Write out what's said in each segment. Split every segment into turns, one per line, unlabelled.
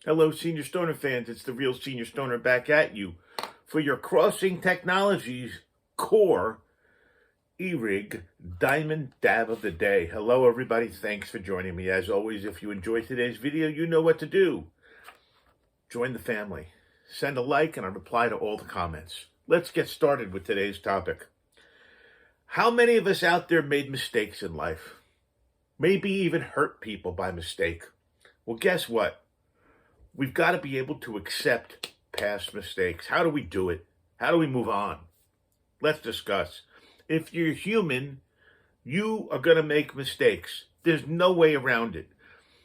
Hello, Senior Stoner fans. It's the real Senior Stoner back at you for your Crossing Technologies Core E-Rig Diamond Dab of the Day. Hello, everybody. Thanks for joining me. As always, if you enjoyed today's video, you know what to do. Join the family. Send a like and I reply to all the comments. Let's get started with today's topic. How many of us out there made mistakes in life? Maybe even hurt people by mistake. Well, guess what? We've got to be able to accept past mistakes. How do we do it? How do we move on? Let's discuss. If you're human, you are going to make mistakes. There's no way around it.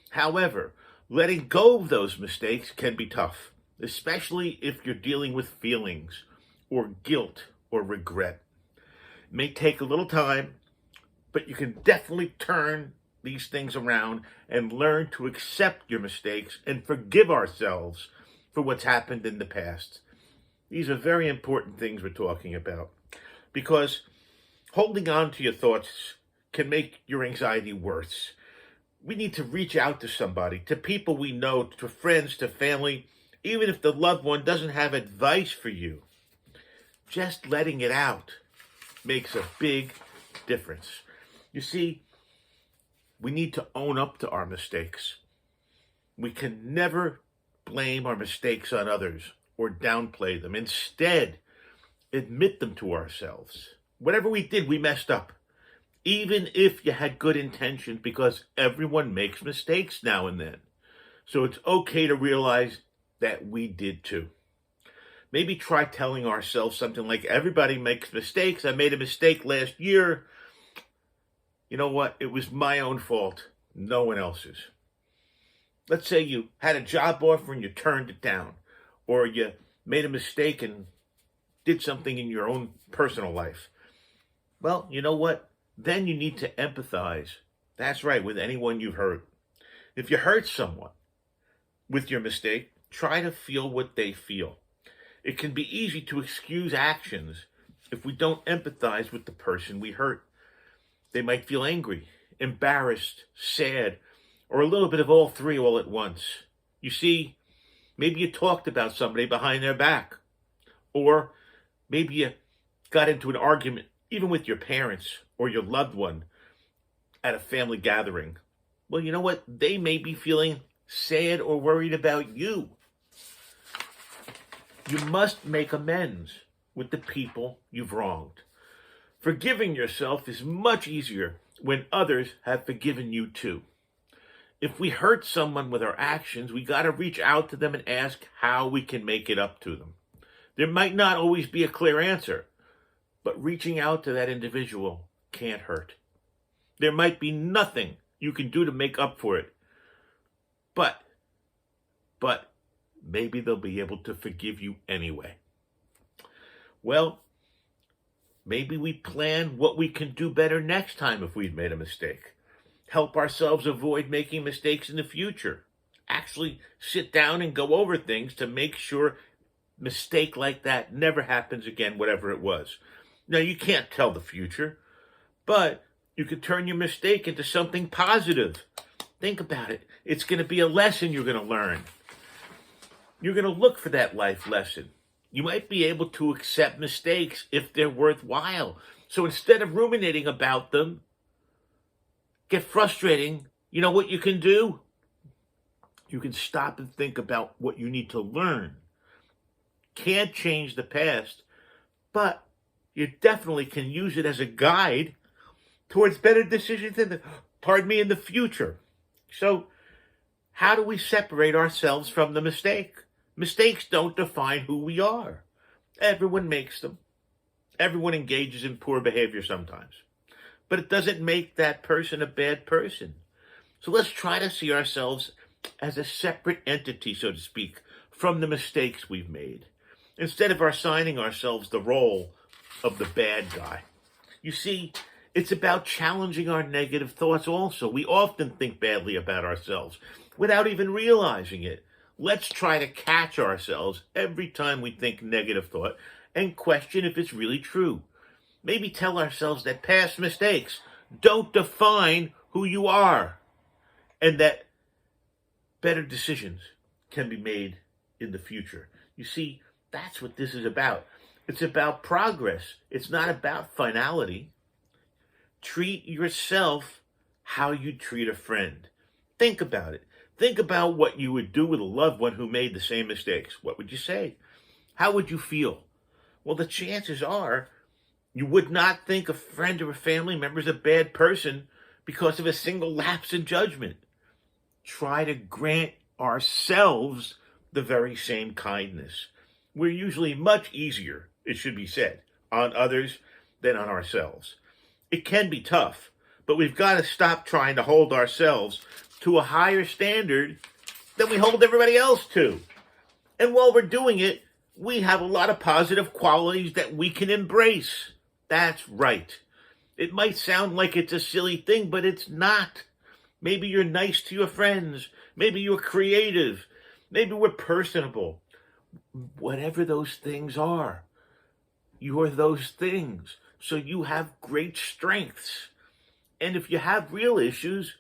However, letting go of those mistakes can be tough, especially if you're dealing with feelings or guilt or regret. It may take a little time, but you can definitely turn these things around and learn to accept your mistakes and forgive ourselves for what's happened in the past. These are very important things we're talking about, because holding on to your thoughts can make your anxiety worse. We need to reach out to somebody, to people we know, to friends, to family, even if the loved one doesn't have advice for you. Just letting it out makes a big difference. You see, we need to own up to our mistakes. We can never blame our mistakes on others or downplay them. Instead, admit them to ourselves. Whatever we did, we messed up. Even if you had good intentions, because everyone makes mistakes now and then. So it's okay to realize that we did too. Maybe try telling ourselves something like, everybody makes mistakes. I made a mistake last year. You know what? It was my own fault, no one else's. Let's say you had a job offer and you turned it down, or you made a mistake and did something in your own personal life. Well, you know what? Then you need to empathize. That's right, with anyone you've hurt. If you hurt someone with your mistake, try to feel what they feel. It can be easy to excuse actions if we don't empathize with the person we hurt. They might feel angry, embarrassed, sad, or a little bit of all three all at once. You see, maybe you talked about somebody behind their back. Or maybe you got into an argument, even with your parents or your loved one at a family gathering. Well, you know what? They may be feeling sad or worried about you. You must make amends with the people you've wronged. Forgiving yourself is much easier when others have forgiven you too. If we hurt someone with our actions, we got to reach out to them and ask how we can make it up to them. There might not always be a clear answer, but reaching out to that individual can't hurt. There might be nothing you can do to make up for it, but maybe they'll be able to forgive you anyway. Well, maybe we plan what we can do better next time if we've made a mistake. Help ourselves avoid making mistakes in the future. Actually sit down and go over things to make sure mistake like that never happens again, whatever it was. Now, you can't tell the future, but you can turn your mistake into something positive. Think about it. It's going to be a lesson you're going to learn. You're going to look for that life lesson. You might be able to accept mistakes if they're worthwhile. So instead of ruminating about them, get frustrating, you know what you can do? You can stop and think about what you need to learn. Can't change the past, but you definitely can use it as a guide towards better decisions in the future. So how do we separate ourselves from the mistake? Mistakes don't define who we are. Everyone makes them. Everyone engages in poor behavior sometimes. But it doesn't make that person a bad person. So let's try to see ourselves as a separate entity, so to speak, from the mistakes we've made, instead of assigning ourselves the role of the bad guy. You see, it's about challenging our negative thoughts also. We often think badly about ourselves without even realizing it. Let's try to catch ourselves every time we think negative thought and question if it's really true. Maybe tell ourselves that past mistakes don't define who you are, and that better decisions can be made in the future. You see, that's what this is about. It's about progress. It's not about finality. Treat yourself how you treat a friend. Think about it. Think about what you would do with a loved one who made the same mistakes. What would you say? How would you feel? Well, the chances are you would not think a friend or a family member is a bad person because of a single lapse in judgment. Try to grant ourselves the very same kindness. We're usually much easier, it should be said, on others than on ourselves. It can be tough, but we've got to stop trying to hold ourselves to a higher standard than we hold everybody else to. And while we're doing it, we have a lot of positive qualities that we can embrace. That's right. It might sound like it's a silly thing, but it's not. Maybe you're nice to your friends. Maybe you're creative. Maybe we're personable. Whatever those things are, you're those things. So you have great strengths. And if you have real issues,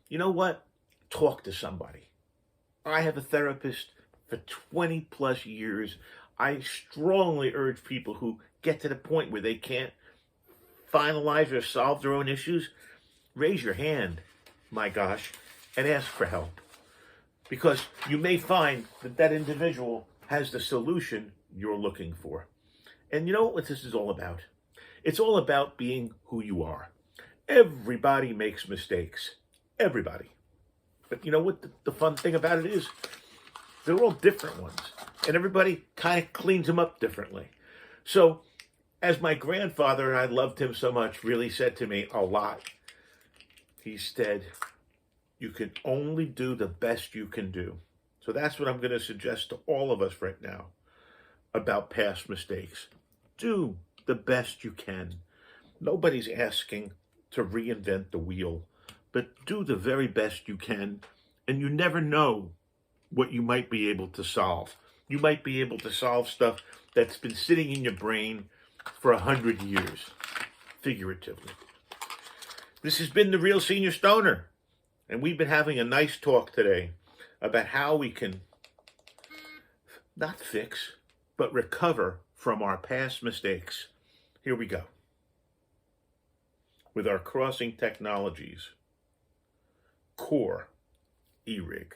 you know what? Talk to somebody. I have a therapist for 20 plus years. I strongly urge people who get to the point where they can't finalize or solve their own issues, raise your hand, my gosh, and ask for help. Because you may find that that individual has the solution you're looking for. And you know what this is all about? It's all about being who you are. Everybody makes mistakes. Everybody. But you know what the fun thing about it is? They're all different ones. And everybody kind of cleans them up differently. So, as my grandfather, and I loved him so much, really said to me a lot, he said, you can only do the best you can do. So that's what I'm going to suggest to all of us right now about past mistakes. Do the best you can. Nobody's asking to reinvent the wheel, but do the very best you can, and you never know what you might be able to solve. You might be able to solve stuff that's been sitting in your brain for 100 years, figuratively. This has been The Real Senior Stoner, and we've been having a nice talk today about how we can not fix, but recover from our past mistakes. Here we go. With our Crossing Technologies Core E-Rig.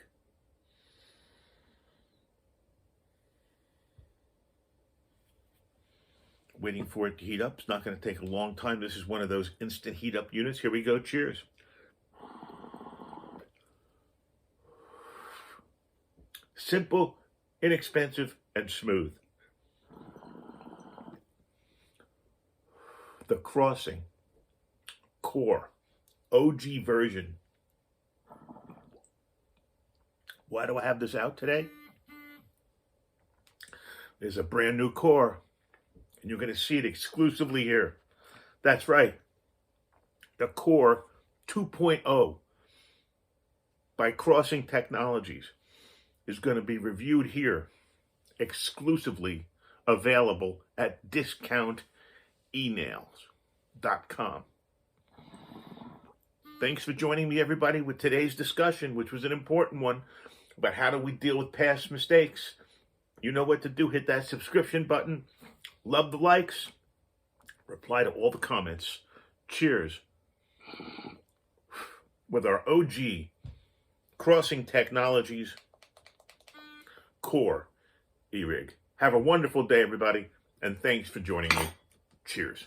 Waiting for it to heat up. It's not going to take a long time. This is one of those instant heat up units. Here we go. Cheers. Simple, inexpensive, and smooth. The Crossing Core OG version. Why do I have this out today? There's a brand new Core, and you're going to see it exclusively here. That's right. The Core 2.0 by Crossing Technologies is going to be reviewed here, exclusively available at discountenails.com. Thanks for joining me, everybody, with today's discussion, which was an important one about how do we deal with past mistakes. You know what to do. Hit that subscription button. Love the likes. Reply to all the comments. Cheers. With our OG Crossing Technologies Core E-Rig. Have a wonderful day, everybody, and thanks for joining me. Cheers.